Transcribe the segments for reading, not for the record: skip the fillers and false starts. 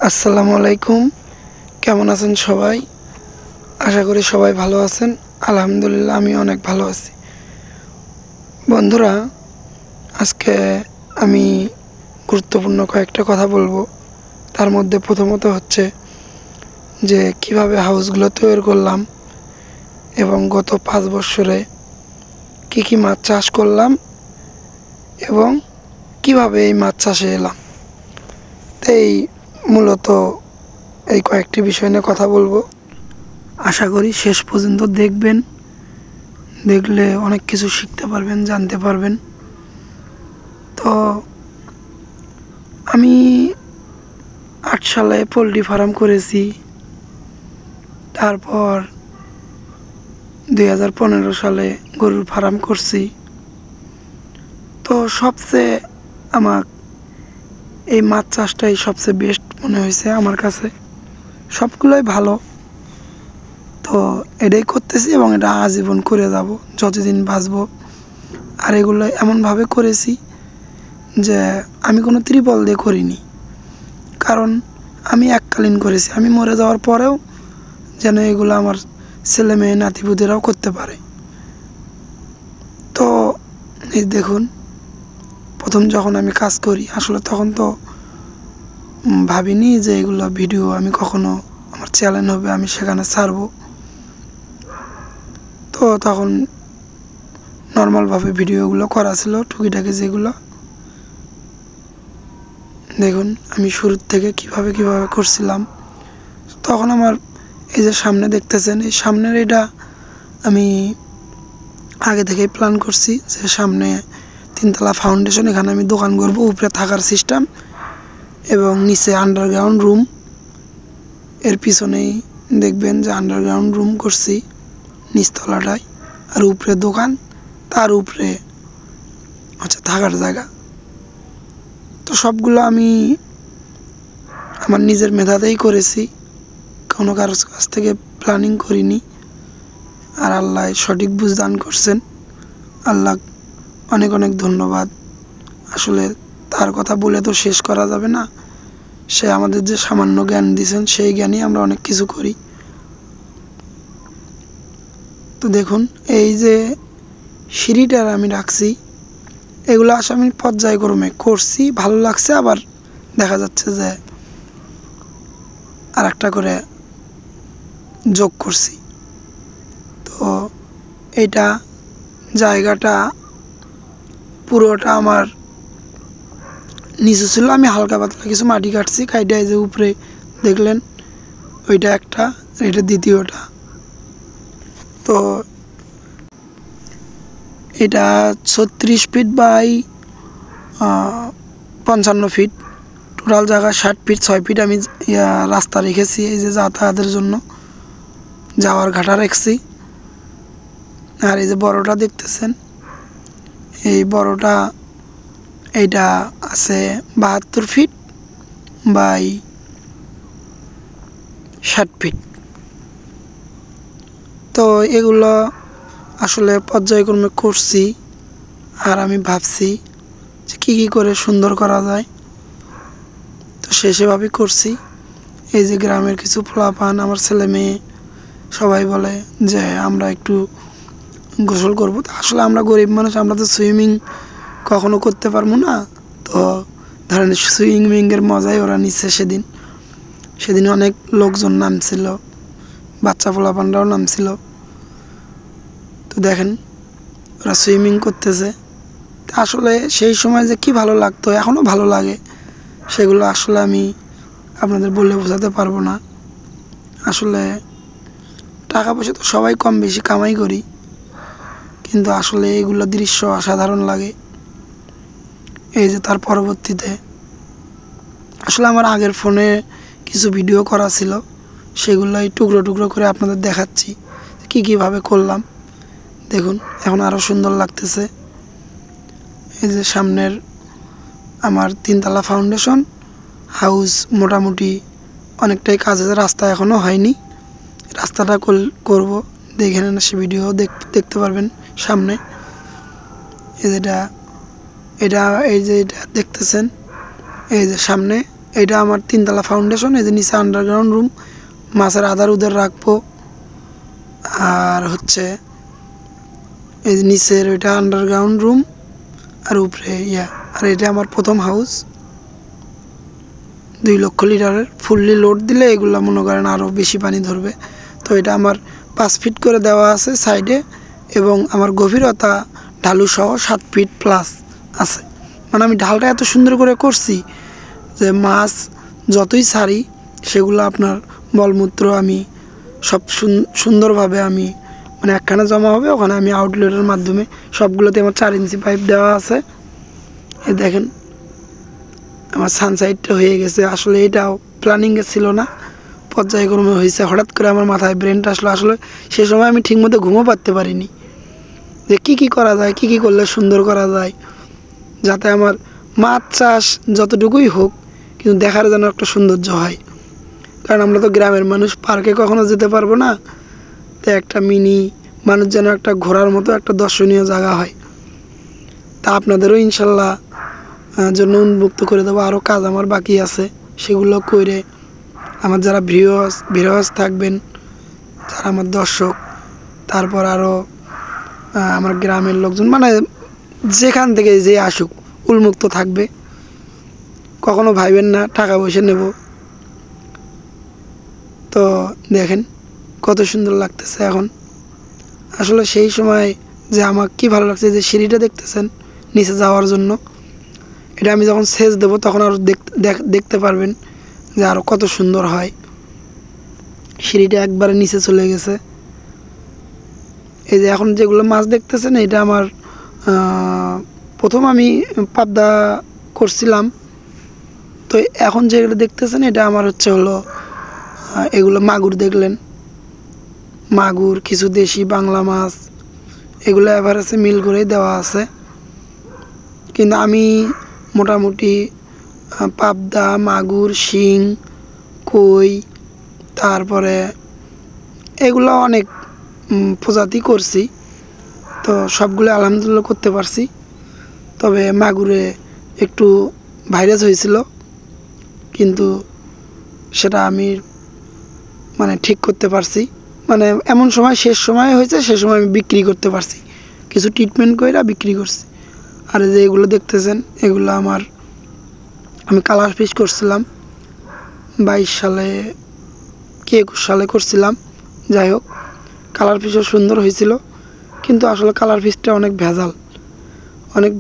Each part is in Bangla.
আসসালামু আলাইকুম। কেমন আছেন সবাই? আশা করি সবাই ভালো আছেন। আলহামদুলিল্লাহ আমি অনেক ভালো আছি। বন্ধুরা, আজকে আমি গুরুত্বপূর্ণ কয়েকটা কথা বলবো। তার মধ্যে প্রথমত হচ্ছে যে কিভাবে হাউসগুলো তৈরি করলাম এবং গত 5 বছরে কি কি মাছ চাষ করলাম এবং কিভাবে এই মাছ চাষে এলাম। তাই মূলত এই কয়েকটি বিষয় নিয়ে কথা বলবো। আশা করি শেষ পর্যন্ত দেখবেন। দেখলে অনেক কিছু শিখতে পারবেন, জানতে পারবেন। তো আমি 8 সালে পোলট্রি ফার্ম করেছি। তারপর 2015 সালে গরুর ফার্ম করছি। তো সবচেয়ে আমার এই মাছ চাষটাই সবচেয়ে বেস্ট মনে হয়েছে আমার কাছে। সবগুলোই ভালো। তো এটাই করতেছি এবং এটা আজীবন করে যাব যতদিন বাঁচবো। আর এগুলো এমনভাবে করেছি যে আমি কোনো ত্রিপল দিয়ে করিনি, কারণ আমি এককালীন করেছি। আমি মরে যাওয়ার পরেও যেন এগুলো আমার ছেলে মেয়ে নাতিপুতিরাও করতে পারে। তো এই দেখুন, প্রথম যখন আমি কাজ করি আসলে তখন তো ভাবিনি যে এগুলো ভিডিও আমি কখনো আমার চ্যানেল হবে, আমি সেখানে ছাড়বো। তো তখন নর্মালভাবে ভিডিওগুলো করা ছিল, টুকিটাকি যেগুলো। দেখুন আমি শুরুর থেকে কিভাবে করছিলাম। তখন আমার এই যে সামনে দেখতেছেন, এই সামনের এটা আমি আগে থেকেই প্ল্যান করছি যে সামনে 3 তলা ফাউন্ডেশন, এখানে আমি দোকান করব, উপরে থাকার সিস্টেম এবং নিচে আন্ডারগ্রাউন্ড রুম। এর পিছনেই দেখবেন যে আন্ডারগ্রাউন্ড রুম করছি নিচতলাটায়, আর উপরে দোকান, তার উপরে হচ্ছে থাকার জায়গা। তো সবগুলো আমি আমার নিজের মেধাতেই করেছি, কোনো কারোর কাছ থেকে প্ল্যানিং করিনি। আর আল্লাহ সঠিক বুঝ দান করছেন। আল্লাহ অনেক অনেক ধন্যবাদ। আসলে তার কথা বলে তো শেষ করা যাবে না। সে আমাদের যে সামান্য জ্ঞান দিয়েছেন, সেই জ্ঞানই আমরা অনেক কিছু করি। তো দেখুন এই যে সিঁড়িটার আমি রাখছি, এগুলো আসলে আমি পর্যায়ক্রমে করছি, ভালো লাগছে। আবার দেখা যাচ্ছে যে আর একটা করে যোগ করছি। তো এটা জায়গাটা পুরোটা আমার নিচু ছিল, আমি হালকা পাতলা কিছু মাটি কাটছি, কাইটা যে উপরে দেখলেন ওইটা একটা, এটা দ্বিতীয়টা। তো এটা 36 ফিট বাই 55 ফিট, টোটাল জায়গা 60 ফিট। 6 ফিট আমি রাস্তা রেখেছি এই যে যাতায়াতের জন্য, যাওয়ার ঘাটা রেখেছি। আর এই যে বড়টা দেখতেছেন, এই বড়টা এইটা আছে 72 ফিট বাই 60 ফিট। তো এগুলো আসলে পর্যায়ক্রমে করছি। আর আমি ভাবছি যে কী করে সুন্দর করা যায়, তো সেভাবেই করছি। এই যে গ্রামের কিছু পোলাপান, আমার ছেলে মেয়ে সবাই বলে যে আমরা একটু গোসল করব। তো আসলে আমরা গরিব মানুষ, আমরা তো সুইমিং কখনো করতে পারবো না। তো ধরেন সুইমিংয়ের মজাই ওরা নিচ্ছে। সেদিন অনেক লোকজন নামছিল, বাচ্চা পোলাপানরাও নামছিল। তো দেখেন ওরা সুইমিং করতেছে। আসলে সেই সময় যে কি ভালো লাগতো, এখনও ভালো লাগে, সেগুলো আসলে আমি আপনাদের বললে বোঝাতে পারবো না। আসলে টাকা পয়সা তো সবাই কম বেশি কামাই করি, কিন্তু আসলে এগুলো দৃশ্য অসাধারণ লাগে। এই যে তার পরবর্তীতে আসলে আমার আগের ফোনে কিছু ভিডিও করা ছিল, সেগুলোই টুকরো টুকরো করে আপনাদের দেখাচ্ছি কীভাবে করলাম। দেখুন এখন আরও সুন্দর লাগতেছে। এই যে সামনের আমার 3 তলা ফাউন্ডেশন হাউস, মোটামুটি অনেকটাই কাজ আছে। রাস্তা এখনও হয়নি, রাস্তাটা করব। দেখে নেন, সে ভিডিও দেখতে পারবেন সামনে। এই যেটা এটা এই যে এটা দেখতেছেন, এই যে সামনে এটা আমার 3 তলা ফাউন্ডেশন, এই যে নিচে আন্ডারগ্রাউন্ড রুম, মাছের আদার উদার রাখবো। আর হচ্ছে এই যে নিচের ওইটা আন্ডারগ্রাউন্ড রুম, আর উপরে আর এটা আমার প্রথম হাউস। 2 লক্ষ লিটারের ফুললি লোড দিলে এগুলো মনে করেন আরও বেশি পানি ধরবে। তো এটা আমার 5 ফিট করে দেওয়া আছে সাইডে, এবং আমার গভীরতা ঢালু সহ 7 ফিট প্লাস আছে। মানে আমি ঢালটা এত সুন্দর করে করছি যে মাছ যতই ছাড়ি সেগুলো আপনার মলমূত্র আমি সব সুন্দরভাবে আমি মানে একখানে জমা হবে, ওখানে আমি আউটলেটের মাধ্যমে সবগুলোতে আমার 4 ইঞ্চি পাইপ দেওয়া আছে। এই দেখেন আমার সানসাইডটা হয়ে গেছে। আসলে এটাও প্ল্যানিংয়ে ছিল না, পর্যায়ক্রমে হয়েছে। হঠাৎ করে আমার মাথায় ব্রেনটা আসলো। আসলে সে সময় আমি ঠিকমতো ঘুমও পারতে পারিনি যে কী করা যায়, কী করলে সুন্দর করা যায়, যাতে আমার মাছ চাষ যতটুকুই হোক কিন্তু দেখার যেন একটা সৌন্দর্য হয়। কারণ আমরা তো গ্রামের মানুষ, পার্কে কখনো যেতে পারবো না। তো একটা মিনি মানুষ যেন একটা ঘোরার মতো একটা দর্শনীয় জায়গা হয়। তা আপনাদেরও ইনশাল্লাহ জন্য উন্মুক্ত করে দেবো। আরও কাজ আমার বাকি আছে, সেগুলো করে আমার যারা ভিউয়ার্স থাকবেন, যারা আমার দর্শক, তারপর আরও আমার গ্রামের লোকজন, মানে যেখান থেকে যে আসুক উন্মুক্ত থাকবে। কখনো ভাইবেন না টাকা পয়সা নেব। তো দেখেন কত সুন্দর লাগতেছে এখন। আসলে সেই সময় যে আমার কি ভালো লাগছে, যে সিঁড়িটা দেখতেছেন নিচে যাওয়ার জন্য, এটা আমি যখন সেচ দেবো তখন আরও দেখতে পারবেন যে আরও কত সুন্দর হয়। সিঁড়িটা একবারে নিচে চলে গেছে। এই যে এখন যেগুলো মাছ দেখতেছেন, এটা আমার প্রথম আমি পাবদা করছিলাম। তো এখন যেগুলো দেখতেছেন এটা আমার হলো এগুলো মাগুর। দেখলেন মাগুর, কিছু দেশি বাংলা মাছ, এগুলো এভারেজে মিল করেই দেওয়া আছে। কিন্তু আমি মোটামুটি পাবদা, মাগুর, শিং, কই, তারপরে এগুলো অনেক প্রজাতি করছি। তো সবগুলো আলহামদুলিল্লাহ করতে পারছি। তবে মাগুরে একটু ভাইরাস হয়েছিল, কিন্তু সেটা আমি মানে ঠিক করতে পারছি। মানে এমন সময় শেষ সময় হয়েছে, সে সময় আমি বিক্রি করতে পারছি, কিছু ট্রিটমেন্ট করে বিক্রি করছি। আর যে এগুলো দেখতেছেন এগুলো আমি কালার ফিশ করছিলাম 22 সালে কি 21 সালে করছিলাম। যাই হোক, কালার ফিশও সুন্দর হয়েছিল, কিন্তু আসলে কালার ফিশটা অনেক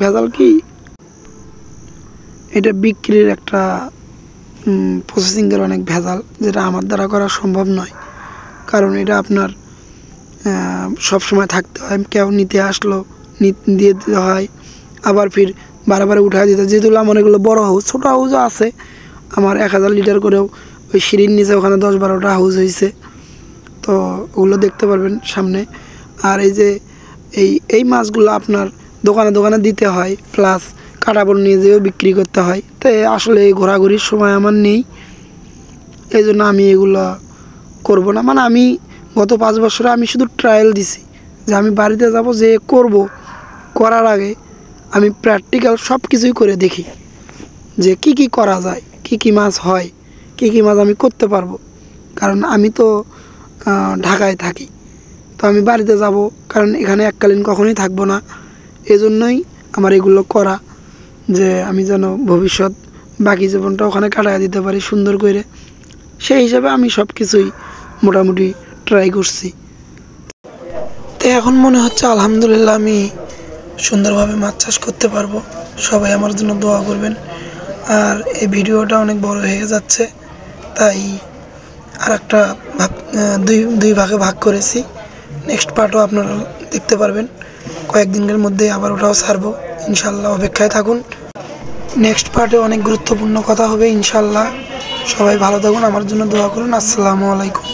ভেজাল কি এটা বিক্রির একটা প্রসেসিংয়ের অনেক ভেজাল, যেটা আমার দ্বারা করা সম্ভব নয়। কারণ এটা আপনার সব সময় থাকতে হয়, কেউ নিতে আসলো দিয়ে দিতে হয়, আবার ফির বারে উঠায় দিতে। যেহেতু আমার এগুলো বড়ো হাউস, ছোটো হাউসও আছে আমার 1000 লিটার করেও, ওই সিঁড়ির নিচে ওখানে 10-12টা হাউস হয়েছে। তো ওগুলো দেখতে পারবেন সামনে। আর এই যে এই মাছগুলো আপনার দোকানে দিতে হয়, প্লাস কাটাপড় নিয়ে যেয়েও বিক্রি করতে হয়। তো আসলে এই ঘোরাঘুরির সময় আমার নেই, এই জন্য আমি এগুলো করব না। মানে আমি গত 5 বছরে আমি শুধু ট্রায়াল দিছি যে আমি বাড়িতে যাব, যে করার আগে আমি প্র্যাকটিক্যাল সব কিছুই করে দেখি যে কি করা যায়, কি মাছ হয়, কি মাছ আমি করতে পারবো। কারণ আমি তো ঢাকায় থাকি, তো আমি বাড়িতে যাব, কারণ এখানে এককালীন কখনোই থাকবো না। এজন্যই আমার এগুলো করা, যে আমি যেন ভবিষ্যৎ বাকি জীবনটা ওখানে কাটায় দিতে পারি সুন্দর করে। সেই হিসাবে আমি সব কিছুই মোটামুটি ট্রাই করছি। তো এখন মনে হচ্ছে আলহামদুলিল্লাহ আমি সুন্দরভাবে মাছ চাষ করতে পারবো। সবাই আমার জন্য দোয়া করবেন। আর এই ভিডিওটা অনেক বড় হয়ে যাচ্ছে, তাই আর একটা দুই ভাগে ভাগ করেছি। নেক্সট পার্টও আপনারা দেখতে পারবেন কয়েকদিনের মধ্যে, আবার ওটাও ছাড়বো ইনশাল্লাহ। অপেক্ষায় থাকুন, নেক্সট পার্টে অনেক গুরুত্বপূর্ণ কথা হবে ইনশাল্লাহ। সবাই ভালো থাকুন, আমার জন্য দোয়া করুন। আসসালামু আলাইকুম।